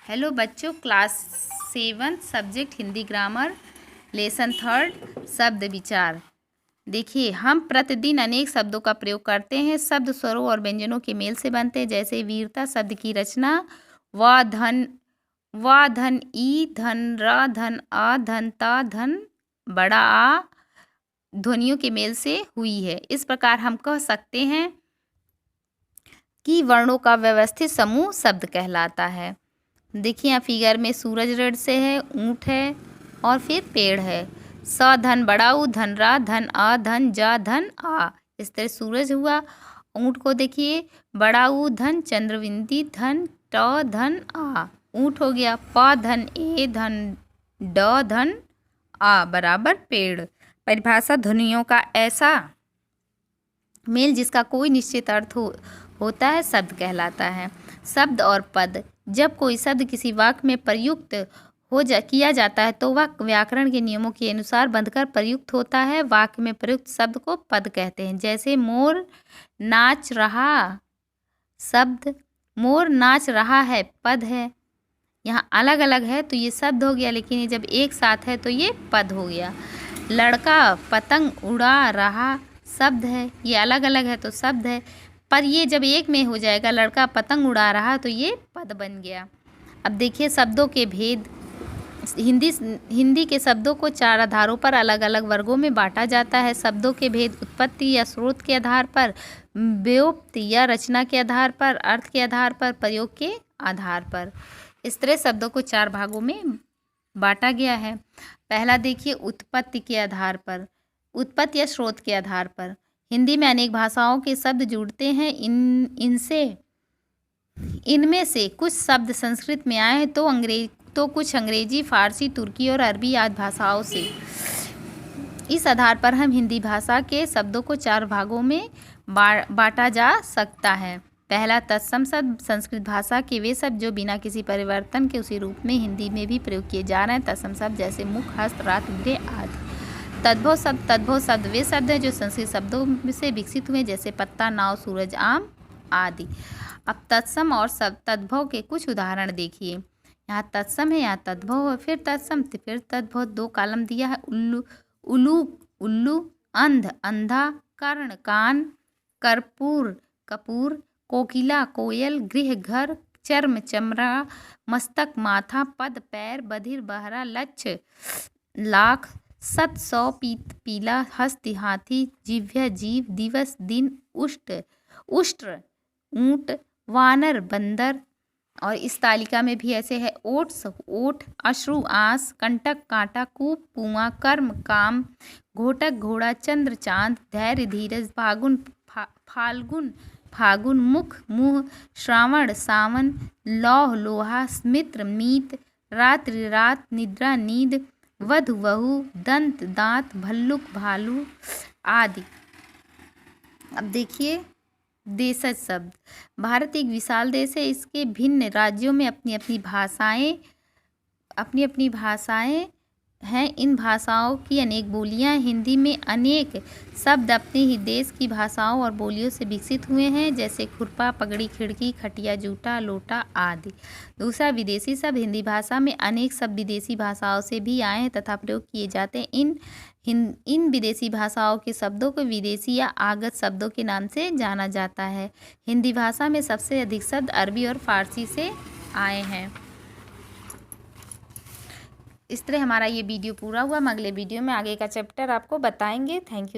Hello बच्चों, class 7 subject Hindi grammar lesson 3 शब्द विचार। देखिए, हम प्रतिदिन अनेक शब्दों का प्रयोग करते हैं। शब्द स्वरों और व्यंजनों के मेल से बनते हैं। जैसे वीरता शब्द की रचना व धन ई धन रा धन आ धन ता धन बड़ा आ ध्वनियों के मेल से हुई है। इस प्रकार हम कह सकते हैं कि वर्णों का व्यवस्थित समूह शब्द कहलाता है। देखिए, यहाँ फिगर में सूरज रेड से है, ऊंट है और फिर पेड़ है। स धन बड़ा ऊ धन रा धन आ धन जा धन आ, इस तरह सूरज हुआ। ऊंट को देखिए, बड़ा ऊ धन चंद्रबिंदी धन ट धन आ, ऊंट हो गया। प धन ए धन ड धन आ बराबर पेड़। परिभाषा ध्वनियों का ऐसा मेल जिसका कोई निश्चित अर्थ होता है शब्द कहलाता है। शब्द और पद। जब कोई शब्द किसी वाक्य में प्रयुक्त किया जाता है तो वह व्याकरण के नियमों के अनुसार बंधकर प्रयुक्त होता है। वाक्य में प्रयुक्त शब्द को पद कहते हैं। जैसे मोर नाच रहा, शब्द मोर नाच रहा है पद है। यहाँ अलग अलग है तो ये शब्द हो गया, लेकिन ये जब एक साथ है तो ये पद हो गया। लड़का पतंग उड़ा रहा शब्द है, ये अलग अलग है तो शब्द है। पर ये जब एक में हो जाएगा, लड़का पतंग उड़ा रहा, तो ये पद बन गया। अब देखिए शब्दों के भेद। हिंदी के शब्दों को 4 आधारों पर अलग अलग वर्गों में बांटा जाता है। शब्दों के भेद उत्पत्ति या स्रोत के आधार पर, व्युत्पत्ति या रचना के आधार पर, अर्थ के आधार पर, प्रयोग के आधार पर। इस तरह शब्दों को 4 भागों में बांटा गया है। पहला देखिए, उत्पत्ति के आधार पर, उत्पत्ति या स्रोत के आधार पर। हिंदी में अनेक भाषाओं के शब्द जुड़ते हैं। इनमें से कुछ शब्द संस्कृत में आए हैं तो कुछ अंग्रेजी, फारसी, तुर्की और अरबी आदि भाषाओं से। इस आधार पर हम हिंदी भाषा के शब्दों को 4 भागों में बांटा जा सकता है। पहला, तत्सम शब्द। संस्कृत भाषा के वे शब्द जो बिना किसी परिवर्तन के उसी रूप में हिंदी में भी प्रयोग किए जा रहे हैं। तत्सम शब्द जैसे मुख, हस्त, रात, गृह आदि। तद्भव शब्द। तद्भव शब्द वे शब्द हैं जो संस्कृत शब्दों से विकसित हुए, जैसे पत्ता, नाव, सूरज, आम आदि। अब तत्सम और शब्द तद्भव के कुछ उदाहरण देखिए। यहाँ तत्सम है, यहाँ तद्भव है, फिर तत्सम, फिर तद्भव। 2 कॉलम दिया है। उल्लू, उल्लू, अंध, अंधा, कर्ण, कान, कर्पूर, कपूर, कोकिला, कोयल, गृह, घर, चर्म, चमड़ा, मस्तक, माथा, पद, पैर, बधिर, बहरा, लक्ष्य, लाख, सत, 100, पीला, हस्त, हाथी, जिह्वा, जीव, दिवस, दिन, उष्ट्र, ऊंट, वानर, बंदर। और इस तालिका में भी ऐसे है। ओट, अश्रु, आंस, कंटक, कांटा, कूप, कुआं, कर्म, काम, घोटक, घोड़ा, चंद्र, चांद, धैर्य, धीरज, फागुन, मुख, मुंह, श्रावण, सावन, लौह, लोहा, मित्र, मीत, रात्रि, रात, निद्रा, नींद, वधु, वहु, दंत, दांत, भल्लुक, भालू आदि। अब देखिए देशज शब्द। भारत एक विशाल देश है। इसके भिन्न राज्यों में अपनी अपनी भाषाएं हैं। इन भाषाओं की अनेक बोलियां। हिंदी में अनेक शब्द अपने ही देश की भाषाओं और बोलियों से विकसित हुए हैं, जैसे खुरपा, पगड़ी, खिड़की, खटिया, जूता, लोटा आदि। दूसरा, विदेशी शब्द। हिंदी भाषा में अनेक शब्द विदेशी भाषाओं से भी आए हैं तथा प्रयोग किए जाते हैं। इन विदेशी भाषाओं के शब्दों को विदेशी या आगत शब्दों के नाम से जाना जाता है। हिंदी भाषा में सबसे अधिक शब्द अरबी और फारसी से आए हैं। इस तरह हमारा ये वीडियो पूरा हुआ। हम अगले वीडियो में आगे का चैप्टर आपको बताएंगे। Thank you.